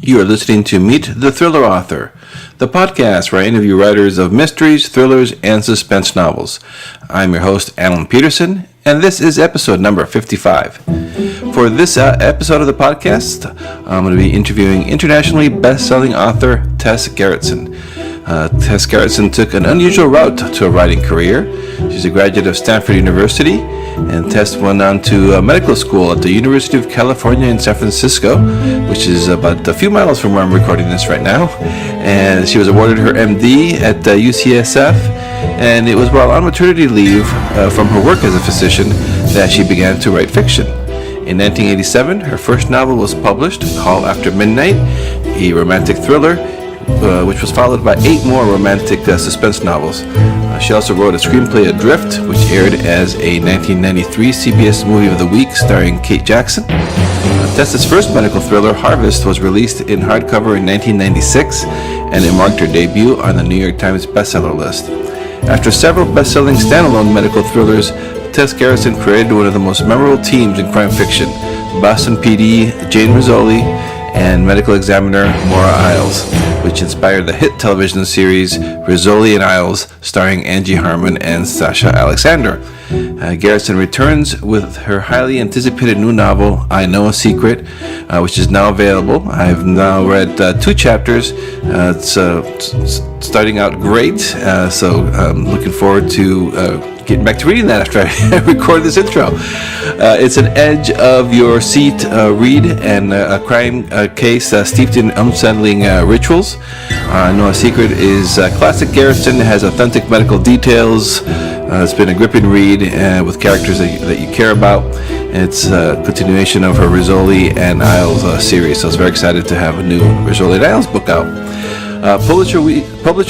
You are listening to Meet the Thriller Author, the podcast where I interview writers of mysteries, thrillers, and suspense novels. I'm your host, Alan Petersen, and this is episode number 55. For this episode of the podcast, I'm going to be interviewing internationally best-selling author Tess Gerritsen. Tess Gerritsen took an unusual route to a writing career. She's a graduate of Stanford University, and Tess went on to medical school at the University of California in San Francisco, which is about a few miles from where I'm recording this right now. And she was awarded her MD at UCSF, and it was while on maternity leave from her work as a physician that she began to write fiction. In 1987, her first novel was published, Call After Midnight, a romantic thriller, which was followed by 8 more romantic suspense novels. She also wrote a screenplay, Adrift, which aired as a 1993 CBS Movie of the Week starring Kate Jackson. Tess's first medical thriller, Harvest, was released in hardcover in 1996, and it marked her debut on the New York Times bestseller list. After several best-selling standalone medical thrillers, Tess Gerritsen created one of the most memorable teams in crime fiction: Boston PD, Jane Rizzoli, and medical examiner Maura Isles, which inspired the hit television series Rizzoli and Isles, starring Angie Harmon and Sasha Alexander. Gerritsen returns with her highly anticipated new novel, I Know a Secret, which is now available. I've now read 2 chapters. It's starting out great, so I'm looking forward to getting back to reading that after I record this intro. It's an edge of your seat read and a crime case steeped in unsettling rituals. I Know a Secret is classic Gerritsen. It has authentic medical details. It's been a gripping read with characters that you care about. It's a continuation of her Rizzoli and Isles series, so I was very excited to have a new Rizzoli and Isles book out. Publisher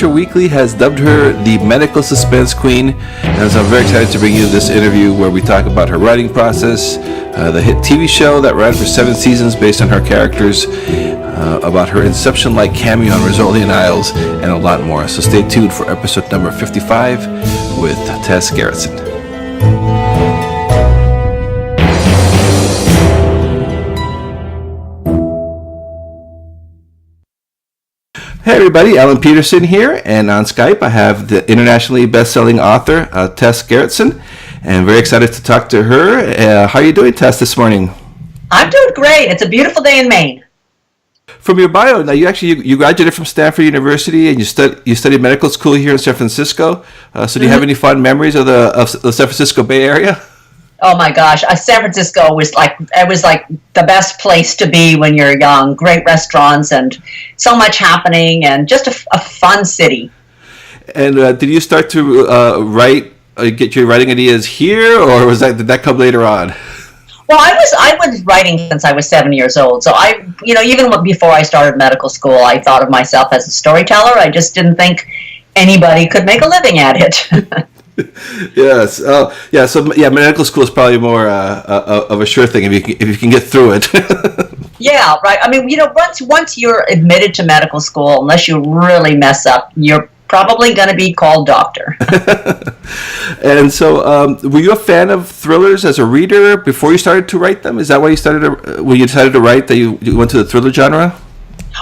Weekly has dubbed her the medical suspense queen, and so I'm very excited to bring you this interview where we talk about her writing process, the hit TV show that ran for 7 seasons based on her characters, about her Inception-like cameo on Rizzoli and Isles, and a lot more. So stay tuned for episode number 55 with Tess Gerritsen. Hey everybody, Alan Petersen here, and on Skype I have the internationally best-selling author Tess Gerritsen, and very excited to talk to her. How are you doing, Tess, this morning? I'm doing great. It's a beautiful day in Maine. From your bio, now you graduated from Stanford University and you studied medical school here in San Francisco. So do you have any fond memories of the San Francisco Bay Area? Oh my gosh, San Francisco was like the best place to be when you're young. Great restaurants and so much happening, and just a fun city. And did you start to get your writing ideas here, or did that come later on? Well, I was writing since I was 7 years old. So even before I started medical school, I thought of myself as a storyteller. I just didn't think anybody could make a living at it. Yes. Yeah. So medical school is probably more of a sure thing if you can get through it. Yeah. Right. I mean, once you're admitted to medical school, unless you really mess up, you're probably going to be called doctor. And so, were you a fan of thrillers as a reader before you started to write them? Is that why when you decided to write that you went to the thriller genre?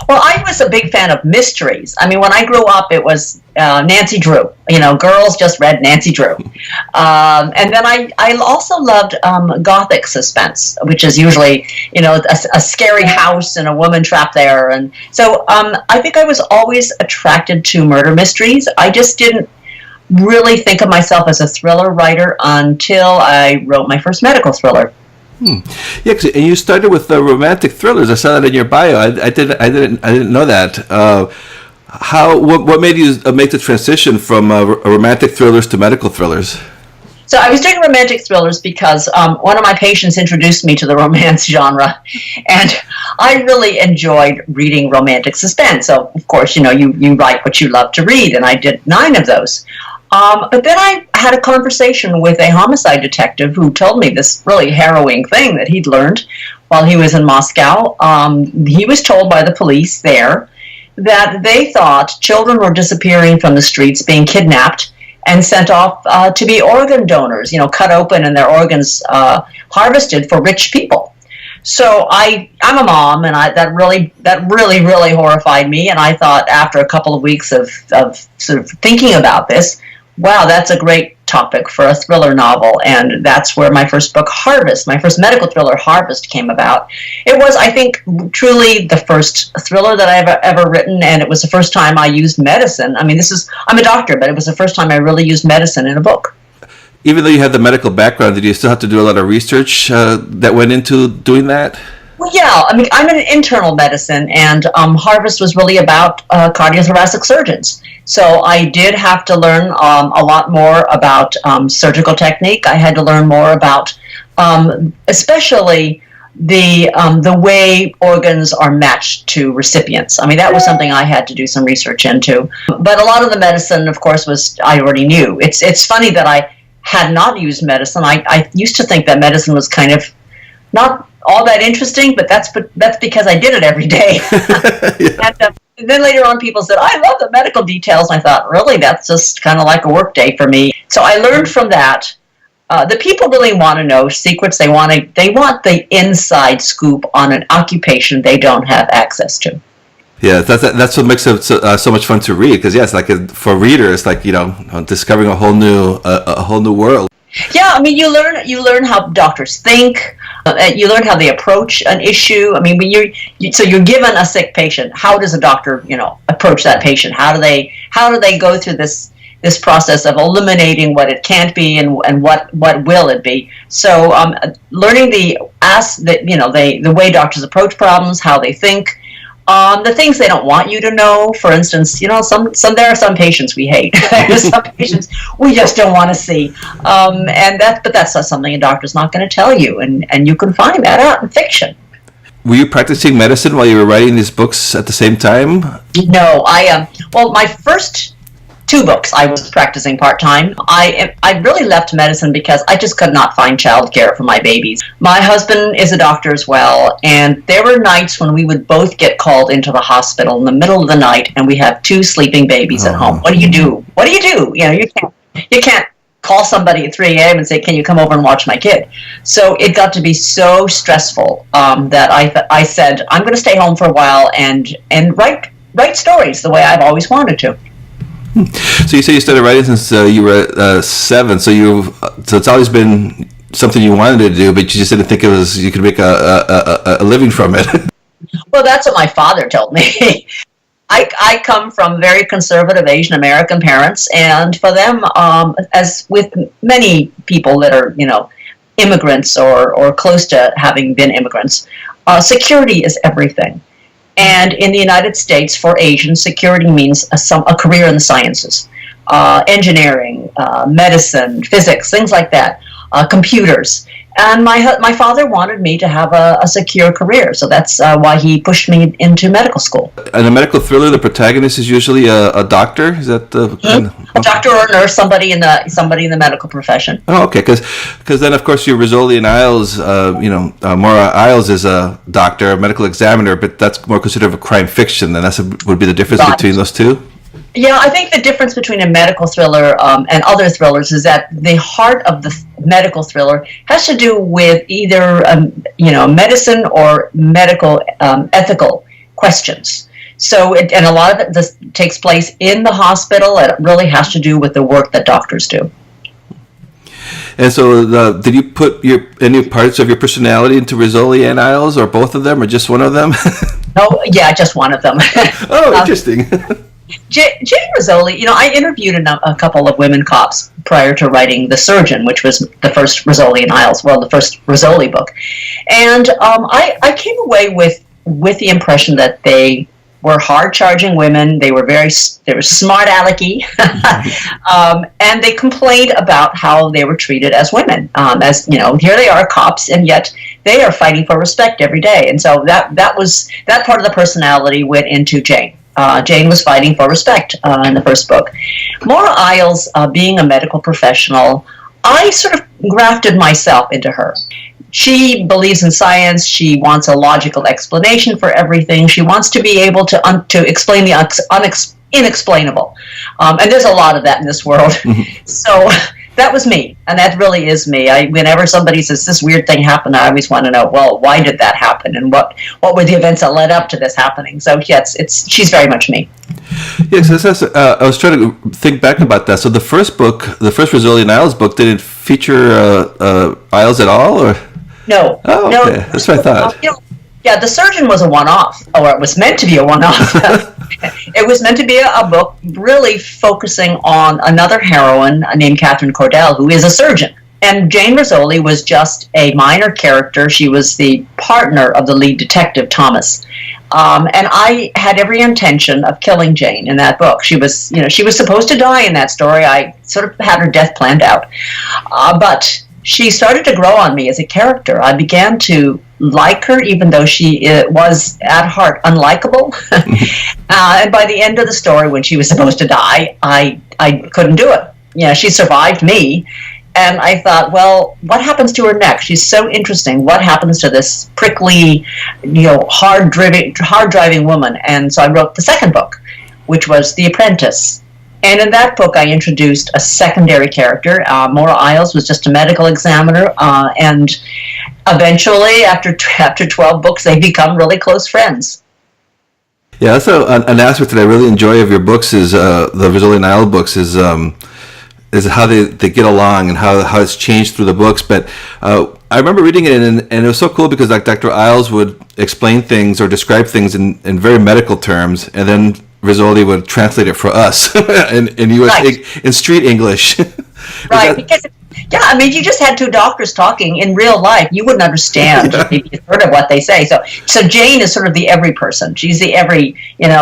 Well, I was a big fan of mysteries. I mean, when I grew up, it was Nancy Drew. Girls just read Nancy Drew. And then I also loved gothic suspense, which is usually, a scary house and a woman trapped there. And so I think I was always attracted to murder mysteries. I just didn't really think of myself as a thriller writer until I wrote my first medical thriller. Yeah, and you started with romantic thrillers. I saw that in your bio. I didn't know that. What made you make the transition from romantic thrillers to medical thrillers? So I was doing romantic thrillers because one of my patients introduced me to the romance genre, and I really enjoyed reading romantic suspense. So of course, you write what you love to read, and I did 9 of those. But then I had a conversation with a homicide detective who told me this really harrowing thing that he'd learned while he was in Moscow. He was told by the police there that they thought children were disappearing from the streets, being kidnapped, and sent off to be organ donors, cut open and their organs harvested for rich people. So I'm a mom, and that really horrified me. And I thought, after a couple of weeks of sort of thinking about this, wow, that's a great topic for a thriller novel. And that's where my first book, Harvest, my first medical thriller, Harvest, came about. It was, I think, truly the first thriller that I've ever written, and it was the first time I used medicine. I mean, I'm a doctor, but it was the first time I really used medicine in a book. Even though you had the medical background, did you still have to do a lot of research that went into doing that? Well, yeah. I mean, I'm in internal medicine, and Harvest was really about cardiothoracic surgeons. So I did have to learn a lot more about surgical technique. I had to learn more about, especially the way organs are matched to recipients. I mean, that was something I had to do some research into. But a lot of the medicine, of course, I already knew. It's funny that I had not used medicine. I used to think that medicine was kind of not all that interesting, but that's because I did it every day. Yeah. And then later on, people said, "I love the medical details." And I thought, really, that's just kind of like a work day for me. So I learned from that. The people really want to know secrets. They want the inside scoop on an occupation they don't have access to. Yeah, that's what makes it so much fun to read. Because it's like for readers, it's like discovering a whole new world. Yeah, I mean, you learn how doctors think. You learn how they approach an issue. I mean, when you're given a sick patient, how does a doctor approach that patient? How do they go through this process of eliminating what it can't be and what will it be? So learning the way doctors approach problems, how they think. The things they don't want you to know. For instance, there are some patients we hate. There's some patients we just don't want to see. But that's not something a doctor's not going to tell you, and you can find that out in fiction. Were you practicing medicine while you were writing these books at the same time? No, my first 2 books I was practicing part-time. I really left medicine because I just could not find childcare for my babies. My husband is a doctor as well, and there were nights when we would both get called into the hospital in the middle of the night, and we have 2 sleeping babies at home. What do you do? You can't call somebody at 3 a.m. and say, "Can you come over and watch my kid?" So it got to be so stressful that I said, "I'm going to stay home for a while and write stories the way I've always wanted to." So you say you started writing since you were 7. So it's always been something you wanted to do, but you just didn't think you could make a living from it. Well, that's what my father told me. I come from very conservative Asian American parents, and for them, as with many people that are immigrants or close to having been immigrants, security is everything. And in the United States, for Asians, security means a career in the sciences, engineering, medicine, physics, things like that, computers. And my father wanted me to have a secure career, so that's why he pushed me into medical school. In a medical thriller, the protagonist is usually a doctor. Is that the a doctor or a nurse, somebody in the medical profession? Oh, okay. Because then, of course, your Rizzoli and Isles, Maura Isles is a doctor, a medical examiner, but that's more considered a crime fiction. Then would be the difference between those two. Yeah, I think the difference between a medical thriller and other thrillers is that the heart of the medical thriller has to do with either medicine or medical ethical questions. So, and a lot of this takes place in the hospital, and it really has to do with the work that doctors do. And so, did you put any parts of your personality into Rizzoli and Isles, or both of them, or just one of them? Oh, yeah, just one of them. Oh, interesting. Jane Rizzoli, I interviewed a couple of women cops prior to writing The Surgeon, which was the first Rizzoli and Isles, the first Rizzoli book. And I came away with the impression that they were hard-charging women. They were smart alecky, and they complained about how they were treated as women. Here they are, cops, and yet they are fighting for respect every day. And so that part of the personality went into Jane. Jane was fighting for respect in the first book. Maura Isles, being a medical professional, I sort of grafted myself into her. She believes in science. She wants a logical explanation for everything. She wants to be able to explain the inexplainable. And there's a lot of that in this world. So That was me, and that really is me. Whenever somebody says this weird thing happened, I always want to know, well, why did that happen, and what were the events that led up to this happening? So yes, she's very much me. Yes, I was trying to think back about that. So the first book, the first Rizzoli and Isles book, did it feature Isles at all, or? No. Oh, okay. No. That's what I thought. Yeah, The Surgeon was a one-off, or it was meant to be a one-off. It was meant to be a book really focusing on another heroine named Catherine Cordell, who is a surgeon. And Jane Rizzoli was just a minor character. She was the partner of the lead detective, Thomas. And I had every intention of killing Jane in that book. She was supposed to die in that story. I sort of had her death planned out. But she started to grow on me as a character. I began to like her, even though she was at heart unlikable. And by the end of the story, when she was supposed to die, I couldn't do it. She survived me. And I thought, well, what happens to her next? She's so interesting. What happens to this prickly, hard driving woman? And so I wrote the second book, which was The Apprentice. And in that book, I introduced a secondary character. Maura Isles was just a medical examiner, and eventually, after 12 books, they become really close friends. Yeah, that's an aspect that I really enjoy of your books is the Rizzoli and Isles books is how they get along and how it's changed through the books. But I remember reading it, and it was so cool because like Dr. Isles would explain things or describe things in very medical terms, and then Rizzoli would translate it for us in US Right. in street English. Right, because you just had two doctors talking in real life. You wouldn't understand if you heard of what they say. So Jane is sort of the every person. She's the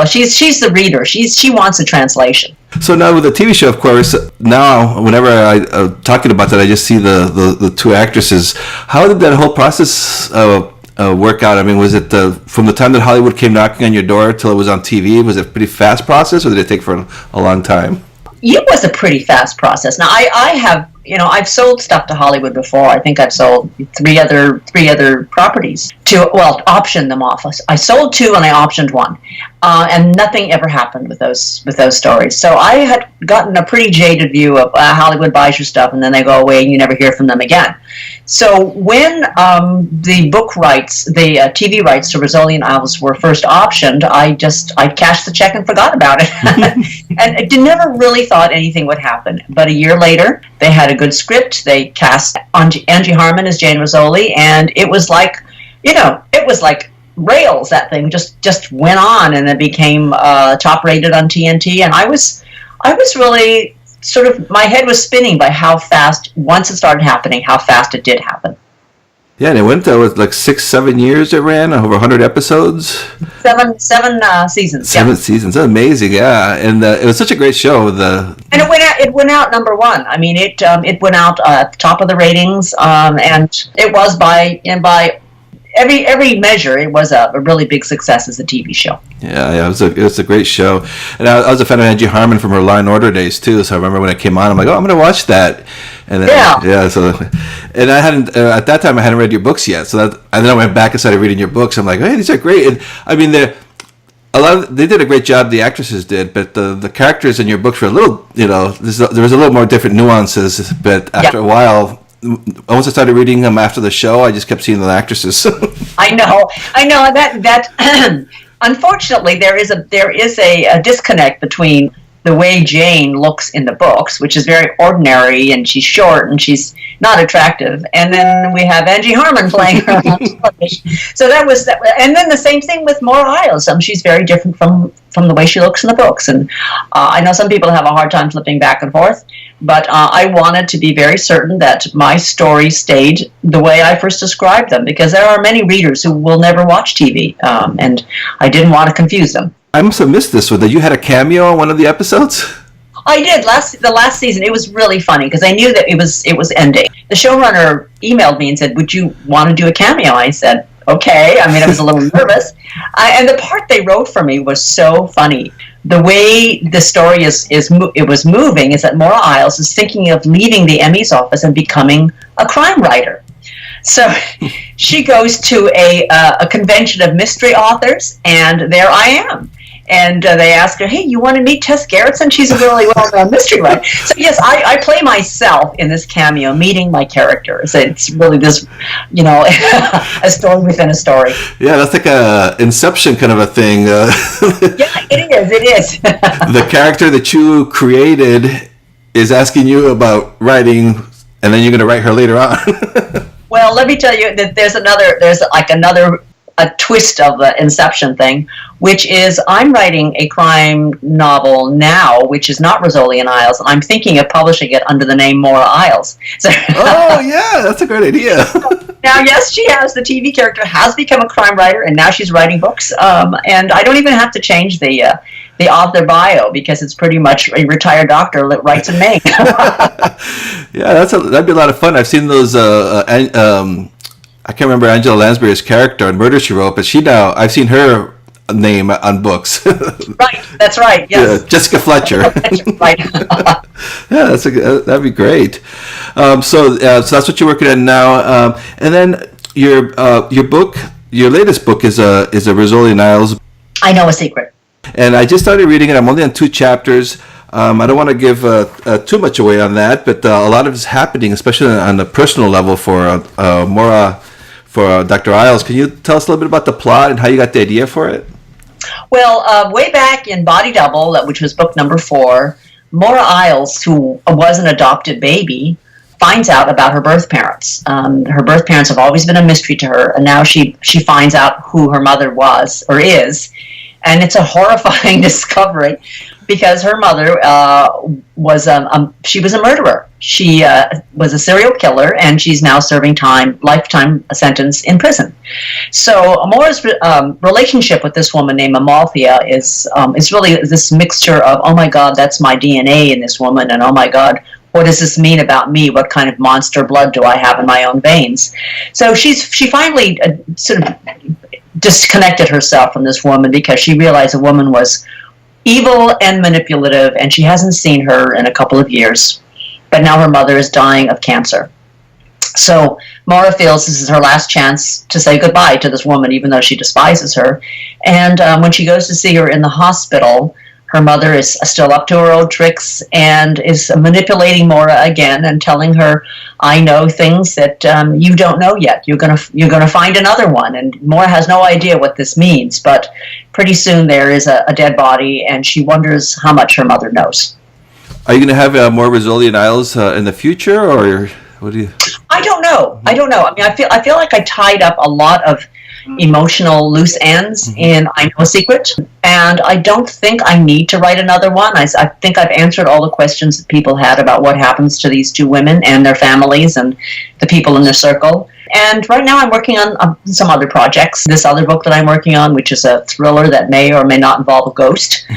she's the reader. She wants a translation. So now with the TV show, of course, now whenever I'm talking about that, I just see the two actresses. How did that whole process work out? I mean, was it from the time that Hollywood came knocking on your door till it was on TV? Was it a pretty fast process, or did it take for a long time? It was a pretty fast process. Now I have I've sold stuff to Hollywood before. I think I've sold three other properties optioned them off. I sold two and I optioned one, and nothing ever happened with those stories. So I had gotten a pretty jaded view of Hollywood buys your stuff and then they go away and you never hear from them again. So when the book rights, the TV rights to Rizzoli and Isles were first optioned, I cashed the check and forgot about it, and I never really thought anything would happen. But a year later, they had a good script. They cast Angie Harmon as Jane Rizzoli, and it was like, rails. That thing just went on, and it became top rated on TNT. And I was really sort of, my head was spinning by how fast, once it started happening, how fast it did happen. Yeah, and it went with like 6-7 years. It ran over 100 episodes. Seven seasons. Seven seasons. That's amazing. Yeah, and it was such a great show. And it went out number one. I mean, it went out at the top of the ratings, and it was by every measure, it was a really big success as a TV show. Yeah, it was a great show, and I was a fan of Angie Harmon from her Law and Order days too. So I remember when it came on, I'm like, I'm going to watch that. And then, So, and I hadn't at that time I hadn't read your books yet. So and then I went back and started reading your books. I'm like, hey, these are great. And I mean, they did a great job. The actresses did, but the characters in your books were a little, there was a little more different nuances. But after a while, once I started reading them after the show, I just kept seeing the actresses. I know that. Unfortunately, there is a disconnect between the way Jane looks in the books, which is very ordinary, and she's short and she's not attractive, and then we have Angie Harmon playing her on television. So that was that, and then the same thing with Maura Isles. She's very different from the way she looks in the books, and I know some people have a hard time flipping back and forth, but I wanted to be very certain that my story stayed the way I first described them, because there are many readers who will never watch TV, and I didn't want to confuse them. I must have missed this one. That you had a cameo on one of the episodes? I did. The last season, it was really funny because I knew that it was ending. The showrunner emailed me and said, "Would you want to do a cameo?" I said, "Okay." I mean, I was a little nervous, and the part they wrote for me was so funny. The way the story it was moving is that Maura Isles is thinking of leaving the Emmys office and becoming a crime writer. So she goes to a convention of mystery authors, and there I am. And they ask her, hey, you want to meet Tess Gerritsen? She's a really well-known mystery writer. So yes, I play myself in this cameo, meeting my characters. It's really this, a story within a story. Yeah, that's like a Inception kind of a thing. Yeah, it is. The character that you created is asking you about writing, and then you're going to write her later on. Well, let me tell you that there's a twist of the Inception thing, which is I'm writing a crime novel now, which is not Rizzoli and Isles, and I'm thinking of publishing it under the name Maura Isles. So, oh, yeah, that's a great idea. Now, yes, the TV character has become a crime writer, and now she's writing books, and I don't even have to change the author bio because it's pretty much a retired doctor that writes in Maine. Yeah, that'd be a lot of fun. I've seen those, I can't remember Angela Lansbury's character on Murder, She Wrote, but I've seen her name on books. Right, that's right, yes. Yeah, Jessica Fletcher. Right. Yeah, that'd be great. So that's what you're working on now. And then your book, your latest book is a Rizzoli and Isles. I Know a Secret. And I just started reading it. I'm only on 2 chapters. I don't want to give too much away on that, but a lot of it's happening, especially on a personal level for Dr. Isles. Can you tell us a little bit about the plot and how you got the idea for it? Well, way back in Body Double, which was book number 4, Maura Isles, who was an adopted baby, finds out about her birth parents. Her birth parents have always been a mystery to her, and now she finds out who her mother was or is. And it's a horrifying discovery because her mother was a murderer. She was a serial killer, and she's now serving lifetime sentence in prison. So Maura's relationship with this woman named Amalthea is really this mixture of, oh my God, that's my DNA in this woman, and oh my God, what does this mean about me? What kind of monster blood do I have in my own veins? So she finally sort of disconnected herself from this woman because she realized the woman was evil and manipulative, and she hasn't seen her in a couple of years. But now her mother is dying of cancer. So Maura feels this is her last chance to say goodbye to this woman, even though she despises her. And when she goes to see her in the hospital, her mother is still up to her old tricks and is manipulating Maura again and telling her, I know things that you don't know yet. You're gonna find another one. And Maura has no idea what this means, but pretty soon there is a dead body, and she wonders how much her mother knows. Are you going to have more Rizzoli and Isles in the future, or what do you? I don't know. I mean, I feel like I tied up a lot of emotional loose ends in I Know a Secret, and I don't think I need to write another one. I think I've answered all the questions that people had about what happens to these 2 women and their families and the people in their circle. And right now I'm working on some other projects. This other book that I'm working on, which is a thriller that may or may not involve a ghost.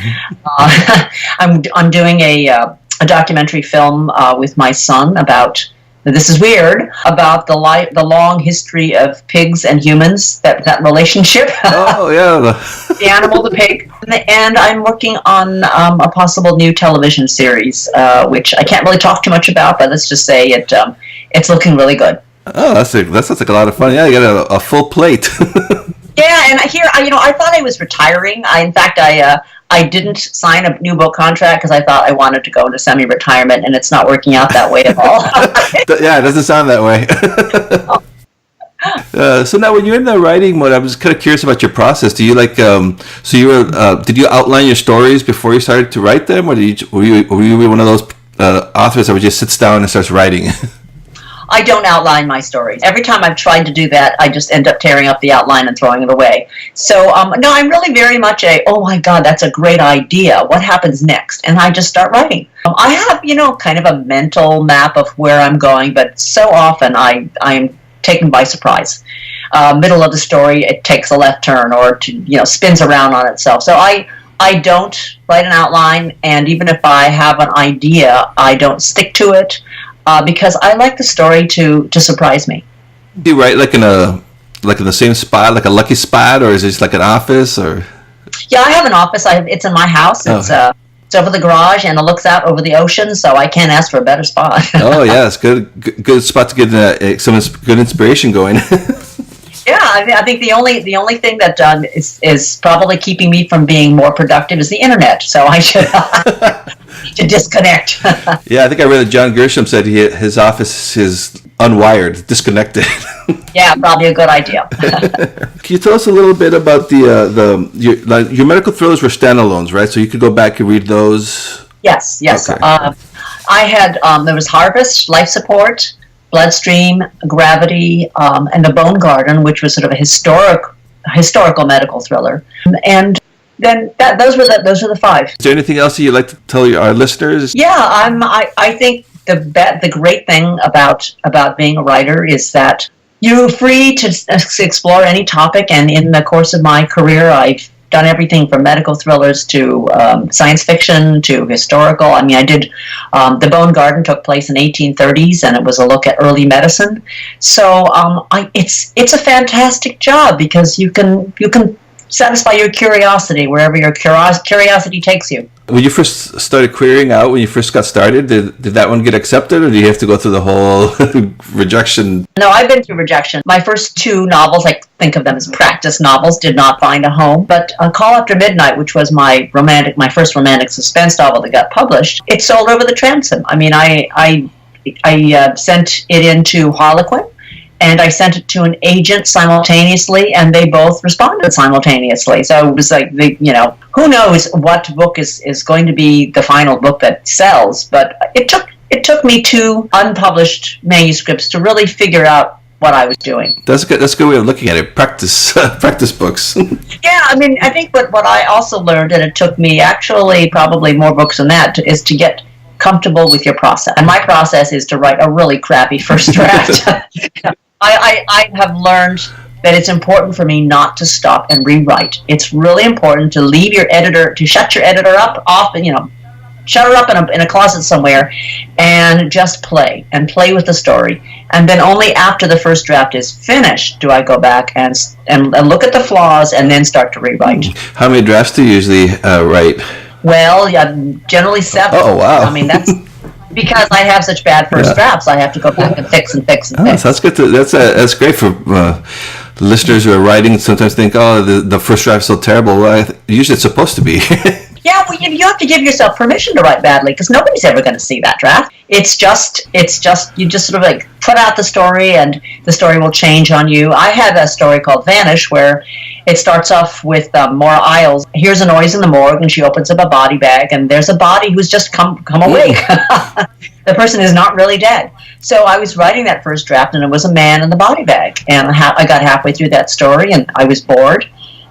I'm doing a documentary film with my son about, this is weird, about the long history of pigs and humans, that relationship. Oh, yeah. The animal, the pig. And I'm working on a possible new television series, which I can't really talk too much about, but let's just say it's looking really good. Oh, that sounds like a lot of fun. Yeah, you got a full plate. Yeah, and here, I thought I was retiring. In fact, I didn't sign a new book contract because I thought I wanted to go into semi-retirement, and it's not working out that way at all. Yeah, it doesn't sound that way. So now, when you're in the writing mode, I was kind of curious about your process. Do you did you outline your stories before you started to write them, or were you one of those authors that would just sits down and starts writing? I don't outline my stories. Every time I've tried to do that, I just end up tearing up the outline and throwing it away. So, no, I'm really very much oh my God, that's a great idea. What happens next? And I just start writing. I have, kind of a mental map of where I'm going, but so often I'm taken by surprise. Middle of the story, it takes a left turn or spins around on itself. So I don't write an outline, and even if I have an idea, I don't stick to it. Because I like the story to surprise me. Do you write in the same spot, like a lucky spot, or is it just like an office, or? Yeah, I have an office. It's in my house. It's over the garage, and it looks out over the ocean, so I can't ask for a better spot. Oh yeah, it's good spot to get some good inspiration going. Yeah, I think the only thing that is probably keeping me from being more productive is the internet. So I should need to disconnect. Yeah, I think I read that John Grisham said his office is unwired, disconnected. Yeah, probably a good idea. Can you tell us a little bit about your medical thrillers were standalones, right? So you could go back and read those. Yes. Okay. I had there was Harvest, Life Support, Bloodstream, Gravity, and The Bone Garden, which was sort of a historical medical thriller. And then those were the five. Is there anything else that you'd like to tell our listeners? Yeah, I think the great thing about being a writer is that you're free to explore any topic, and in the course of my career, I've done everything from medical thrillers to science fiction to historical. I mean, I did The Bone Garden took place in 1830s, and it was a look at early medicine. So it's a fantastic job because you can satisfy your curiosity wherever your curiosity takes you. When you first started querying out, when you first got started, did that one get accepted, or do you have to go through the whole rejection? No, I've been through rejection. My first two novels, I think of them as practice novels, did not find a home. But Call After Midnight, which was my first romantic suspense novel that got published, it sold over the transom. I mean, I sent it into Harlequin, and I sent it to an agent simultaneously, and they both responded simultaneously. So it was like, who knows what book is going to be the final book that sells. But it took me two unpublished manuscripts to really figure out what I was doing. That's a good way of looking at it. Practice books. Yeah, I mean, I think what I also learned, and it took me actually probably more books than that, is to get comfortable with your process. And my process is to write a really crappy first draft. I have learned that it's important for me not to stop and rewrite. It's really important to leave your editor, to shut your editor off, and shut her up in a closet somewhere, and just play with the story. And then only after the first draft is finished do I go back and look at the flaws and then start to rewrite. How many drafts do you usually write? Well, yeah, generally 7. Oh, wow. I mean, that's because I have such bad first drafts. I have to go back and fix and fix and fix. So that's good. That's great for listeners who are writing. Sometimes think, the first draft's so terrible. Well, usually it's supposed to be. Yeah, well, you have to give yourself permission to write badly because nobody's ever going to see that draft. It's just you just sort of like put out the story, and the story will change on you. I had a story called Vanish where it starts off with Maura Isles hears a noise in the morgue, and she opens up a body bag, and there's a body who's just come awake. The person is not really dead. So I was writing that first draft, and it was a man in the body bag, and I got halfway through that story, and I was bored.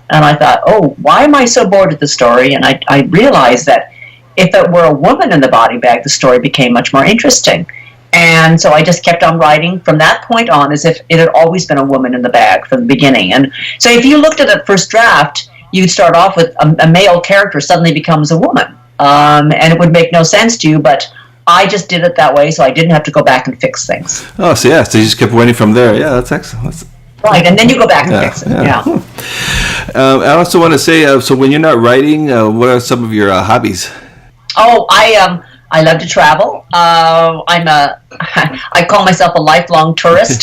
And I thought, why am I so bored with the story? And I realized that if it were a woman in the body bag, the story became much more interesting. And so I just kept on writing from that point on as if it had always been a woman in the bag from the beginning. And so if you looked at the first draft, you'd start off with a male character suddenly becomes a woman. And it would make no sense to you, but I just did it that way, so I didn't have to go back and fix things. Oh, so you just kept winning from there. Yeah, that's excellent. Right, and then you go back and fix it. Yeah. I also want to say, so when you're not writing, what are some of your hobbies? Oh, I love to travel. I call myself a lifelong tourist.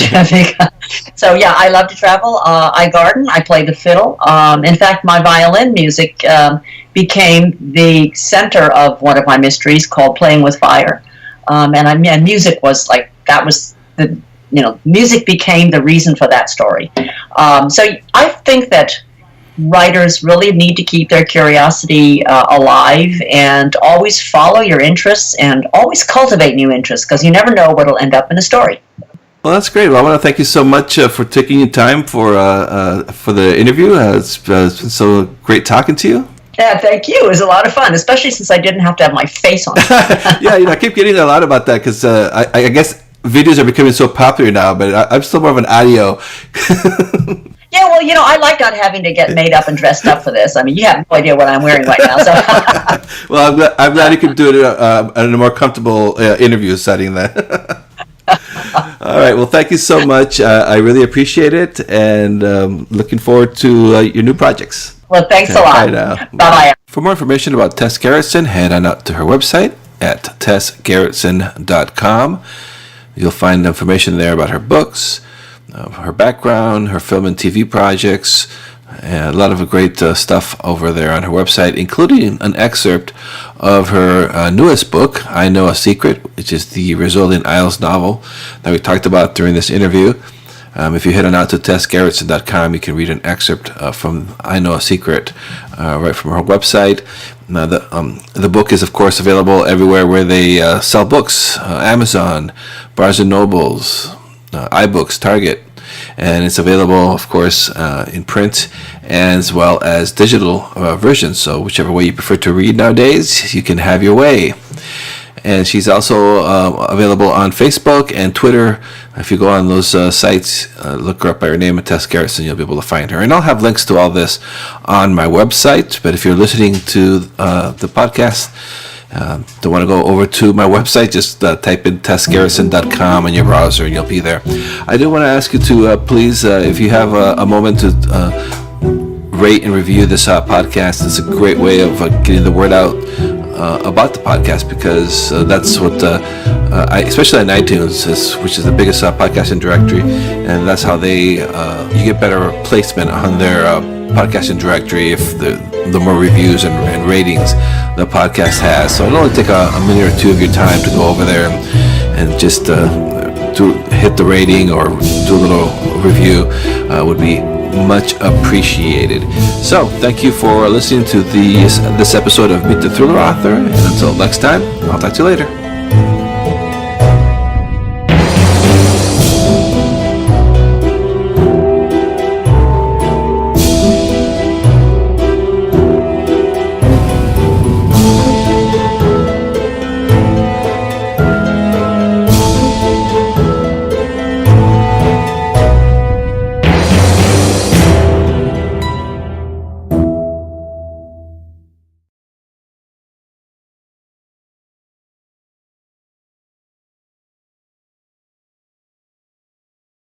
So yeah, I love to travel. I garden. I play the fiddle. In fact, my violin music became the center of one of my mysteries called Playing with Fire. And music was like that was the. Music became the reason for that story. So I think that writers really need to keep their curiosity alive and always follow your interests and always cultivate new interests because you never know what will end up in a story. Well, that's great. Well, I want to thank you so much for taking your time for the interview. It's been so great talking to you. Yeah, thank you. It was a lot of fun, especially since I didn't have to have my face on it. Yeah, I keep getting a lot about that because I guess videos are becoming so popular now, but I'm still more of an audio. Yeah, well, I like not having to get made up and dressed up for this. I mean, you have no idea what I'm wearing right now. So. Well, I'm glad you could do it in a more comfortable interview setting then. All right. Well, thank you so much. I really appreciate it, and looking forward to your new projects. Well, thanks a lot. Bye-bye. For more information about Tess Gerritsen, head on out to her website at tessgerritsen.com. You'll find information there about her books, her background, her film and TV projects, and a lot of great stuff over there on her website, including an excerpt of her newest book, I Know a Secret, which is the Rizzoli and Isles novel that we talked about during this interview. If you head on out to tessgerritsen.com, you can read an excerpt from I Know a Secret right from her website. Now, the book is, of course, available everywhere where they sell books, Amazon, Barnes & Nobles, iBooks, Target. And it's available, of course, in print as well as digital versions. So whichever way you prefer to read nowadays, you can have your way. And she's also available on Facebook and Twitter. If you go on those sites, look her up by her name, Tess Gerritsen, you'll be able to find her. And I'll have links to all this on my website. But if you're listening to the podcast, don't want to go over to my website, just type in tessgerritsen.com in your browser and you'll be there. I do want to ask you to please, if you have a moment to rate and review this podcast. It's a great way of getting the word out about the podcast, because that's what especially on iTunes, which is the biggest podcasting directory, and that's how you get better placement on their podcasting directory if the more reviews and ratings the podcast has. So it'll only take a minute or two of your time to go over there and just hit the rating or do a little review. Would be much appreciated. So thank you for listening to this episode of Meet the Thriller Author, and until next time, I'll talk to you later.